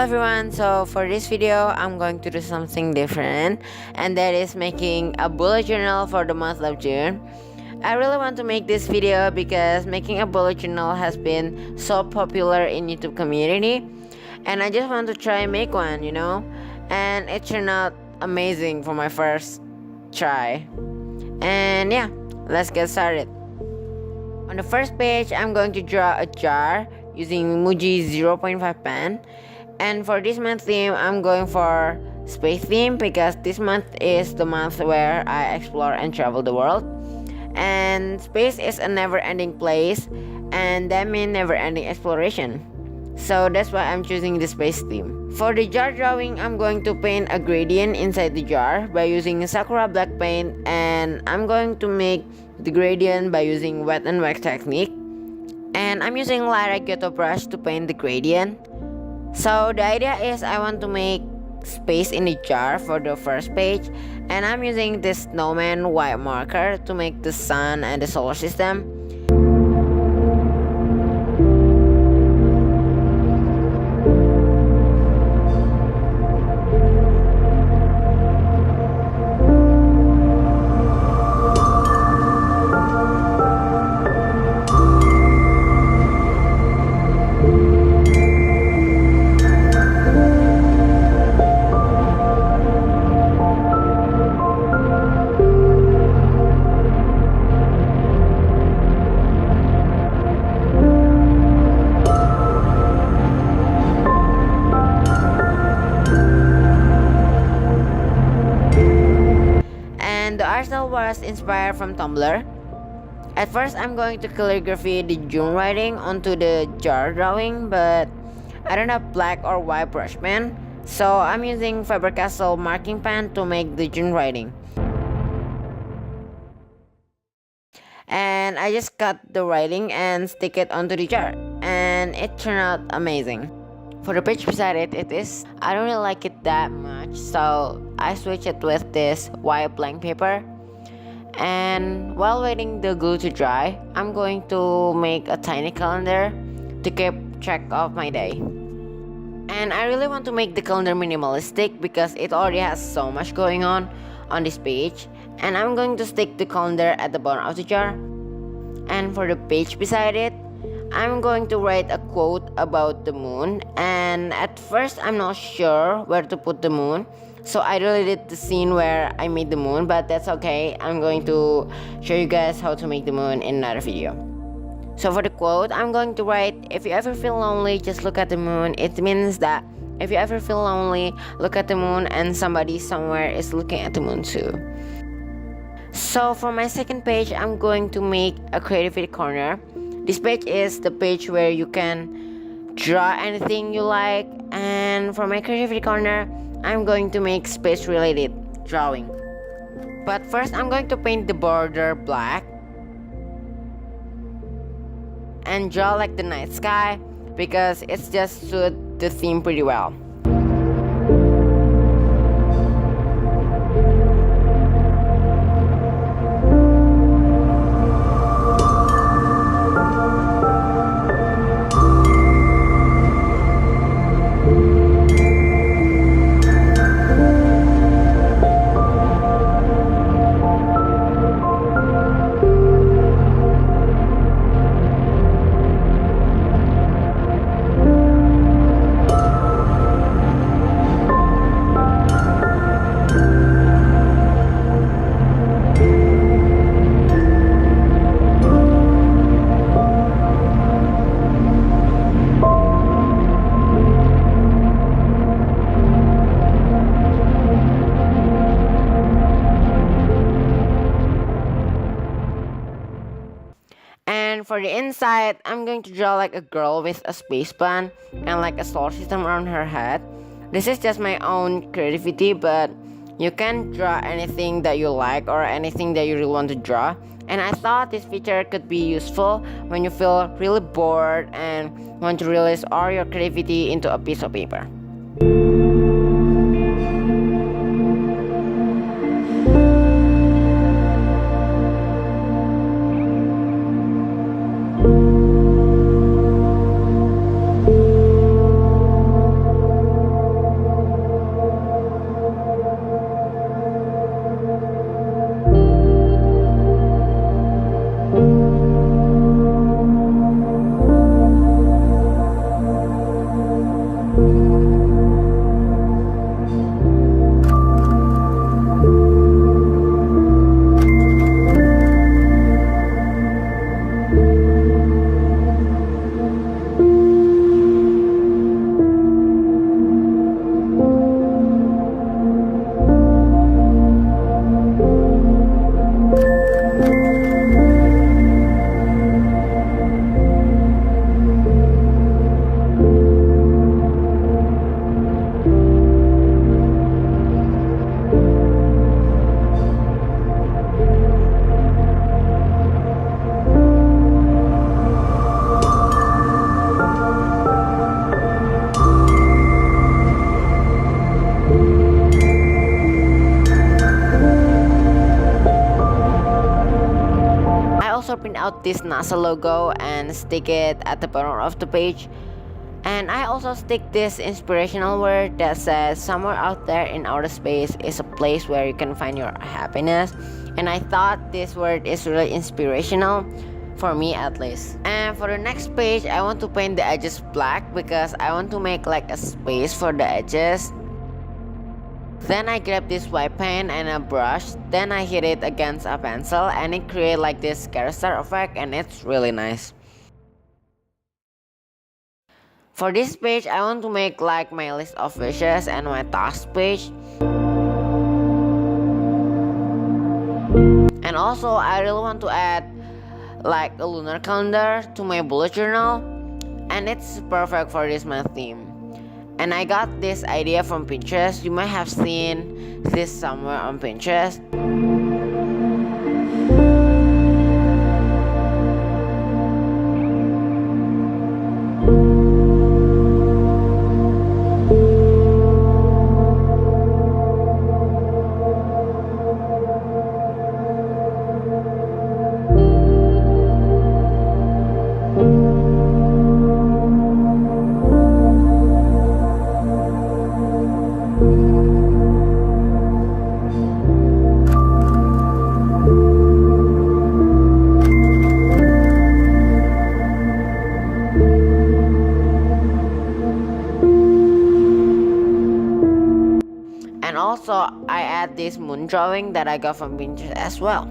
everyone, so for this video I'm going to do something different, and that is making a bullet journal for the month of June. I really want to make this video because making a bullet journal has been so popular in YouTube community, and I just want to try and make one, and it turned out amazing for my first try. And yeah, let's get started. On the first page, I'm going to draw a jar using Muji 0.5 pen. And for this month theme, I'm going for space theme because this month is the month where I explore and travel the world. And space is a never-ending place, and that means never-ending exploration. So that's why I'm choosing the space theme. For the jar drawing, I'm going to paint a gradient inside the jar by using Sakura black paint, and I'm going to make the gradient by using wet and wax technique. And I'm using Lyra Kyoto brush to paint the gradient. So the idea is I want to make space in the jar for the first page, and I'm using this snowman white marker to make the sun and the solar system. And the art style was inspired from Tumblr. At first, I'm going to calligraphy the June writing onto the jar drawing, but I don't have black or white brush pen, so I'm using Faber-Castell marking pen to make the June writing. And I just cut the writing and stick it onto the jar, and it turned out amazing. For the page beside it, I don't really like it that much, so I switched it with this white blank paper. And while waiting the glue to dry, I'm going to make a tiny calendar to keep track of my day. And I really want to make the calendar minimalistic because it already has so much going on this page. And I'm going to stick the calendar at the bottom of the jar. And for the page beside it, I'm going to write a quote about the moon, and at first I'm not sure where to put the moon, so I deleted the scene where I made the moon, but that's okay. I'm going to show you guys how to make the moon in another video. So for the quote, I'm going to write, if you ever feel lonely, just look at the moon. It means that if you ever feel lonely, look at the moon, and somebody somewhere is looking at the moon too. So for my second page, I'm going to make a creativity corner. This page is the page where you can draw anything you like, and for my creativity corner, I'm going to make space related drawing. But first, I'm going to paint the border black and draw like the night sky because it's just suit the theme pretty well. And for the inside, I'm going to draw like a girl with a space band and like a solar system around her head. This is just my own creativity, but you can draw anything that you like or anything that you really want to draw. And I thought this feature could be useful when you feel really bored and want to release all your creativity into a piece of paper. also print out this NASA logo and stick it at the bottom of the page. And I also stick this inspirational word that says somewhere out there in outer space is a place where you can find your happiness. And I thought this word is really inspirational, for me at least. And for the next page, I want to paint the edges black because I want to make like a space for the edges. Then I grab this white paint and a brush, then I hit it against a pencil and it creates like this carousel effect, and it's really nice. For this page, I want to make like my list of wishes and my task page. And also, I really want to add like a lunar calendar to my bullet journal, and it's perfect for this month theme. And I got this idea from Pinterest. You might have seen this somewhere on Pinterest. And also, I add this moon drawing that I got from Pinterest as well.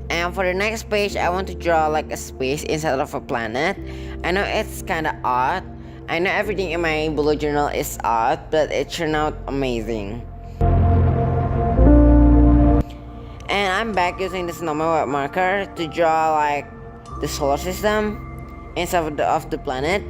And for the next page, I want to draw like a space instead of a planet. I know it's kinda odd. I know everything in my bullet journal is odd, but it turned out amazing. And I'm back using this normal white marker to draw like the solar system instead of the planet.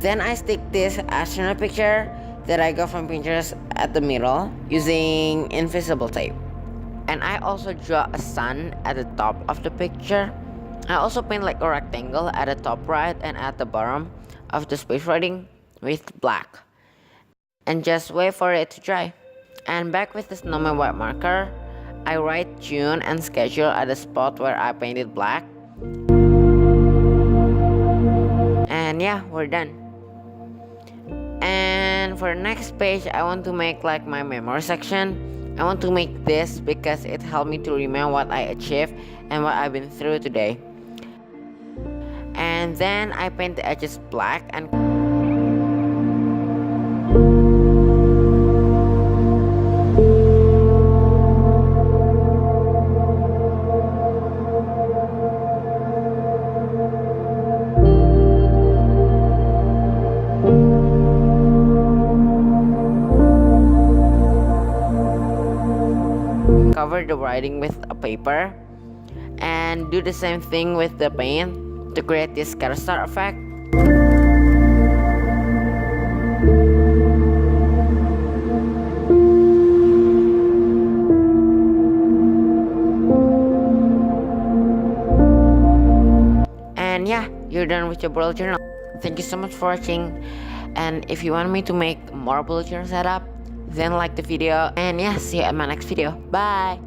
Then I stick this astronaut picture that I got from Pinterest at the middle using invisible tape. And I also draw a sun at the top of the picture. I also paint like a rectangle at the top right and at the bottom of the space writing with black. And just wait for it to dry. And back with this normal white marker, I write June and schedule at the spot where I painted black. And yeah, we're done. And for the next page, I want to make like my memory section. I want to make this because it helped me to remember what I achieved and what I've been through today. And then I paint the edges black and cover the writing with a paper, and do the same thing with the paint to create this carousel effect. And yeah, you're done with your bullet journal. Thank you so much for watching, and if you want me to make more bullet journal setup, then like the video, and yeah, see you at my next video. Bye.